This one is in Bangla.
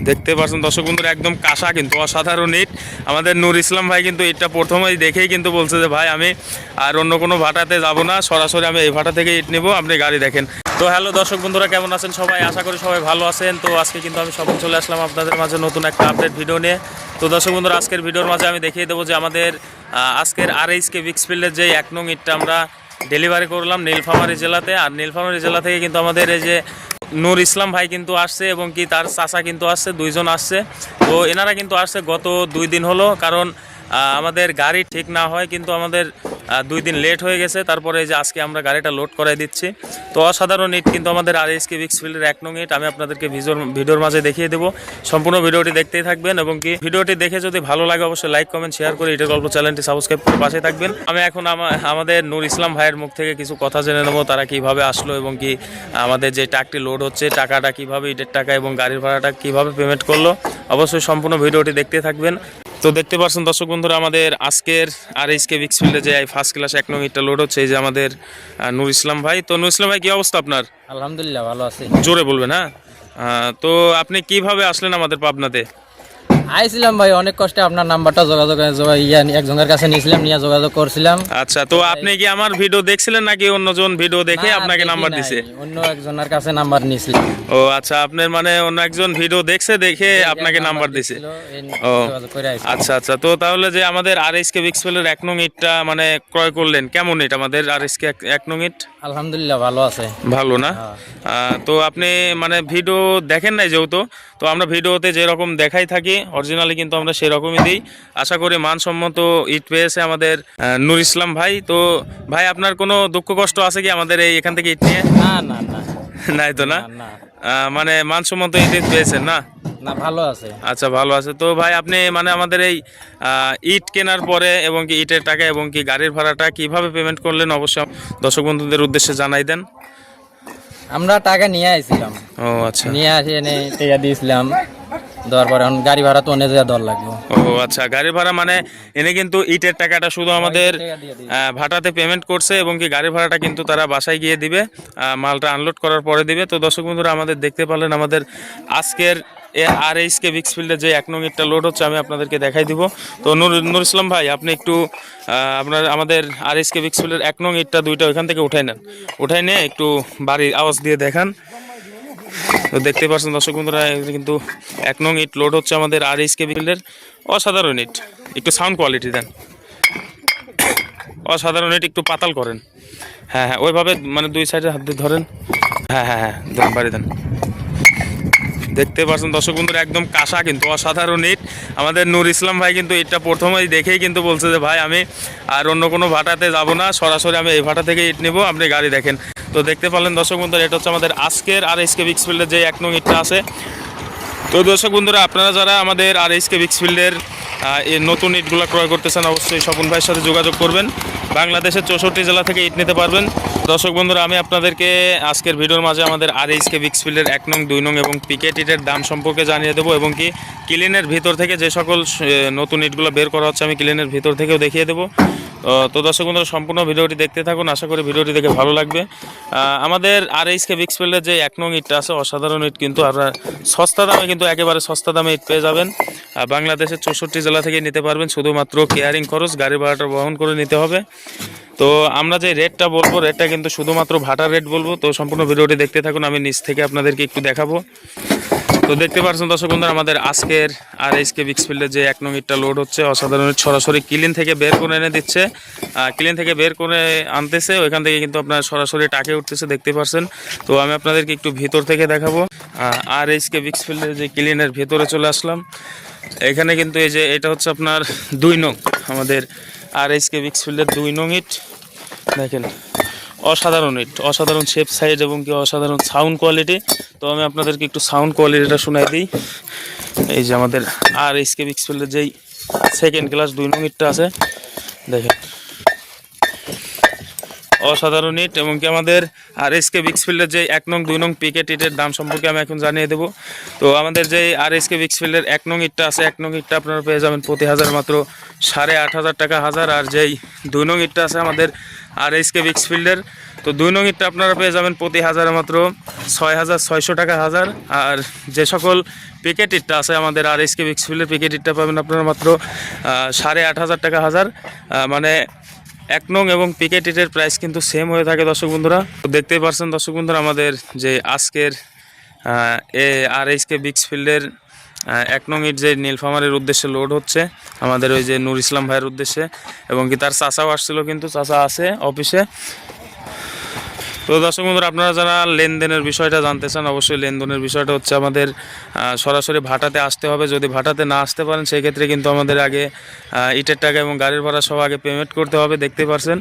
দেখতে পাচ্ছেন দর্শক বন্ধুরা একদম কাঁসা কিন্তু অসাধারণ ইট। আমাদের নূর ইসলাম ভাই কিন্তু ইটটা প্রথমেই দেখেই কিন্তু বলছে যে ভাই আমি আর অন্য কোনো ভাটাতে যাব না, সরাসরি আমি এই ভাটা থেকে ইট নেব, আপনি গাড়ি দেখেন। তো হ্যালো দর্শক বন্ধুরা, কেমন আছেন সবাই? আশা করি সবাই ভালো আছেন। তো আজকে কিন্তু আমি সবাই চলে আসলাম আপনাদের মাঝে নতুন একটা আপডেট ভিডিও নিয়ে। তো দর্শক বন্ধুরা, আজকের ভিডিওর মাঝে আমি দেখিয়ে দেবো যে আমাদের আজকের RHK বিক্সফিল্ডের যে 1 নং ইটটা আমরা ডেলিভারি করলাম নীলফামারী জেলাতে। আর নীলফামারী জেলা থেকে কিন্তু আমাদের এই যে নূর ইসলাম ভাই কিন্তু আসছে এবং কি তার চাচা কিন্তু আসছে, দুইজন আসছে। তো এনারা কিন্তু আসছে গত 2 দিন হলো, কারণ আমাদের গাড়ি ঠিক না হয় কিন্তু আমাদের 2 দিন লেট হয়ে গেছে। তারপরে এই যে আজকে আমরা গাড়িটা লোড করাই দিচ্ছি। তো অসাধারণ ইট কিন্তু আমাদের RHK বিক্সফিল্ডের 1 নং ইট আমি আপনাদেরকে ভিডিওর মাঝে দেখিয়ে দেবো। সম্পূর্ণ ভিডিওটি দেখতেই থাকবেন এবং কি ভিডিওটি দেখে যদি ভালো লাগে অবশ্যই লাইক কমেন্ট শেয়ার করে ইটের গল্প চ্যানেলটি সাবস্ক্রাইব করে পাশে থাকবেন। আমি এখন আমাদের নূর ইসলাম ভাইয়ের মুখ থেকে কিছু কথা জেনে নেবো, তারা কিভাবে আসলো এবং কি আমাদের যে ট্রাকটি লোড হচ্ছে টাকাটা কিভাবে, ইটের টাকা এবং গাড়ির ভাড়াটা কিভাবে পেমেন্ট করলো। অবশ্যই সম্পূর্ণ ভিডিওটি দেখতে থাকবেন। তো দেখতে পাচ্ছেন দর্শক বন্ধুরা, আমাদের আজকের RHK বিক্সফিল্ডে যে ফার্স্ট ক্লাস 1 নং ইটটা লোড হচ্ছে, এই যে আমাদের নূর ইসলাম ভাই। তো নূর ইসলাম ভাই, কি অবস্থা আপনার? আলহামদুলিল্লাহ ভালো আছি। জোরে বলবেন হ্যাঁ। তো আপনি কিভাবে আসলেন আমাদের পাবনাতে? আইছিলাম ভাই, অনেক কষ্টে আপনার নাম্বারটা একজনের কাছে নিয়েছিলাম, নিয়ে যোগাযোগ করছিলাম। আচ্ছা, তো আপনি কি আমার ভিডিও দেখছিলেন নাকি অন্যজন ভিডিও দেখে আপনাকে নাম্বার দিছে? অন্য একজনের কাছে নাম্বার নিয়েছিলাম। ও আচ্ছা, আপনার মানে অন্য একজন ভিডিও দেখছে দেখে আপনাকে নাম্বার দিছে। ও আচ্ছা আচ্ছা, তো তাহলে যে আমাদের RHK বিক্সফিল্ডের 1 নং ইটটা মানে ক্রয় করলেন, কেমন ইট আমাদের RHK 1 নং ইট? আলহামদুলিল্লাহ ভালো আছে। ভালো না? তো আপনি মানে ভিডিও দেখেন নাই যেহেতু, তো আমরা ভিডিওতে যেরকম দেখাই থাকি অরিজিনালি কিন্তু আমরা সেরকমই দিই। আশা করি মানসম্মত ইট পেয়েছে আমাদের নূর ইসলাম ভাই। তো ভাই, আপনার কোনো দুঃখ কষ্ট আছে কি আমাদের এখান থেকে ইট নিয়ে? না না না নাই তো না? না মানে মানসম্মত ইট পেয়েছেন না? না, ভালো আছে। আচ্ছা, ভালো আছে। তো ভাই, আপনি মানে আমাদের এই ইট কেনার পরে এবং কি ইটের টাকা এবং কি গাড়ির ভাড়াটা কিভাবে পেমেন্ট করলেন অবশ্যই দর্শক বন্ধুদের উদ্দেশ্যে জানাই দেন। আমরা টাকা নিয়ে আইছিলাম। ও আচ্ছা, নিয়ে আসি এনে টাকা দিয়েছিলাম, দেওয়ার পরে এখন গাড়ি ভাড়া তো অনেক দর লাগবে। ও আচ্ছা, গাড়ি ভাড়া মানে এনে কিন্তু ইটের টাকাটা শুধু আমাদের ভাটাতে পেমেন্ট করছে এবং কি গাড়ি ভাড়াটা কিন্তু তারা বাসায় গিয়ে দিবে, মালটা আনলোড করার পরে দিবে। তো দর্শক বন্ধুরা, আমাদের দেখতে পারলেন আমাদের আজকের RHK বিক্সফিল্ডে যে 1 নং ইটটা লোড হচ্ছে আমি আপনাদেরকে দেখাই দিব। তো নূর ইসলাম ভাই, আপনি একটু আপনার আমাদের RHK বিক্সফিল্ডের 1 নং ইটটা দুইটা ওইখান থেকে উঠাই নেন, উঠাই নিয়ে একটু বাড়ির আওয়াজ দিয়ে দেখান। তো দেখতে পাচ্ছেন দর্শক বন্ধুরা, কিন্তু 1 নং ইট লোড হচ্ছে আমাদের RHK বিল্ডের। অসাধারণ ইট, একটু সাউন্ড কোয়ালিটি দেন। অসাধারণ ইট, একটু পাতাল করেন। হ্যাঁ হ্যাঁ, ওইভাবে মানে 2 সাইডে হাত দিয়ে ধরেন। হ্যাঁ হ্যাঁ হ্যাঁ, দেন, বাড়ি দেন। দেখতে পাচ্ছেন দর্শক বন্ধুরা, একদম কাঁসা কিন্তু অসাধারণ ইট। আমাদের নূর ইসলাম ভাই কিন্তু ইটটা প্রথমেই দেখেই কিন্তু বলছে যে ভাই আমি আর অন্য কোনো ভাটাতে যাব না, সরাসরি আমি এই ভাটা থেকে ইট নেব, আপনি গাড়ি দেখেন। তো দেখতে পারলেন দর্শক বন্ধুরা, এটা হচ্ছে আমাদের আজকের RHK বিক্সফিল্ডের যে 1 নং ইটটা আছে। তো দর্শক বন্ধুরা, আপনারা যারা আমাদের RHK বিক্সফিল্ডের এই নতুন ইটগুলো ক্রয় করতেছেন অবশ্যই স্বপন ভাইয়ের সাথে যোগাযোগ করবেন। বাংলাদেশের 64 জেলা থেকে ইট নিতে পারবেন। দর্শক বন্ধুরা, আমি আপনাদেরকে আজকের ভিডিওর মাঝে আমাদের RHK বিক্সফিল্ডের 1 নং 2 নং এবং পিকেট ইটের দাম সম্পর্কে জানিয়ে দেবো এবং কি ক্লিনের ভিতর থেকে যে সকল নতুন ইটগুলো বের করা হচ্ছে আমি ক্লিনের ভিতর থেকেও দেখিয়ে দেবো। তো দর্শক বন্ধুরা, সম্পূর্ণ ভিডিওটি দেখতে থাকুন, আশা করি ভিডিওটি দেখে ভালো লাগবে। আমাদের RHK বিক্সফিল্ডের যে 1 নং ইটটা আছে অসাধারণ ইট, কিন্তু আপনারা সস্তা দামে কিন্তু একেবারে সস্তা দামে ইট পেয়ে যাবেন। বাংলাদেশের 64 জেলা থেকে নিতে পারবেন, শুধুমাত্র কেয়ারিং খরচ গাড়ি ভাড়াটা বহন করে নিতে হবে। তো আমরা যে রেটটা বলবো, রেটটা কিন্তু শুধুমাত্র ভাটার রেট বলবো। তো সম্পূর্ণ ভিডিওটি দেখতে থাকুন, আমি নিচ থেকে আপনাদেরকে একটু দেখাবো। তো দেখতে পাচ্ছেন দর্শক বন্ধুরা, আমাদের আজকের RHK বিক্সফিল্ডের যে 1 নং ইটটা লোড হচ্ছে অসাধারণ, সরাসরি ক্লিন থেকে বের করে এনে দিচ্ছে। ক্লিন থেকে বের করে আনতেছে, ওইখান থেকে কিন্তু আপনার সরাসরি টাকে উঠতেছে, দেখতে পাচ্ছেন। তো আমি আপনাদেরকে একটু ভিতর থেকে দেখাবো। RHK বিক্সফিল্ডের যে ক্লিনের ভিতরে চলে আসলাম। এখানে কিন্তু এই যে এটা হচ্ছে আপনার 2 নং আমাদের RHK বিক্সফিল্ডের 2 নং ইট। দেখেন অসাধারণ ইট, অসাধারণ শেপ সাইজ এবং কি অসাধারণ সাউন্ড কোয়ালিটি। তো আমি আপনাদেরকে একটু সাউন্ড কোয়ালিটিটা শোনাই দিই। এই যে আমাদের RHK বিক্সফিল্ডের যেই 2nd ক্লাস 2 নং ইটটা আছে, দেখেন অসাধারণ ইট। এবং কি আমাদের RSK বিক্সফিল্ডের যে 1 নং 2 নং পিকেট ইটের দাম সম্পর্কে আমি এখন জানিয়ে দেবো। তো আমাদের যে RSK বিক্সফিল্ডের 1 নং ইটটা আছে, 1 নং ইটটা আপনারা পেয়ে যাবেন প্রতি হাজার মাত্র 8,500 টাকা হাজার। আর যেই 2 নং ইটটা আছে আমাদের RSK বিক্সফিল্ডের, তো 2 নং ইটটা আপনারা পেয়ে যাবেন প্রতি হাজারে মাত্র 6,600 টাকা হাজার। আর যে সকল পিকেট ইটটা আছে আমাদের RSK বিক্সফিল্ডের পিকেট ইটটা পাবেন আপনারা মাত্র 8,500 টাকা হাজার। মানে 1 নং এবং পিকেট ইটের প্রাইস কিন্তু সেম হয়ে থাকে দর্শক বন্ধুরা। তো দেখতেই পারছেন দর্শক বন্ধুরা আমাদের যে আজকের RSK বিক্সফিল্ডের 1 নং ইট যে নীলফামারীর উদ্দেশ্যে লোড হচ্ছে আমাদের ওই যে নূর ইসলাম ভাইয়ের উদ্দেশ্যে, এবং কি তার চাচাও আসছিল, কিন্তু চাচা আছে অফিসে। তো দর্শক বন্ধুরা, আপনারা যারা লেনদেনের বিষয়টা জানতে চান, অবশ্যই লেনদেনের বিষয়টা হচ্ছে আমাদের সরাসরি ভাটাতে আসতে হবে। যদি ভাটাতে না আসতে পারেন সেই ক্ষেত্রে কিন্তু আমাদের আগে ইটের টাকা এবং গাড়ির ভাড়া সব আগে পেমেন্ট করতে হবে। দেখতে পারছেন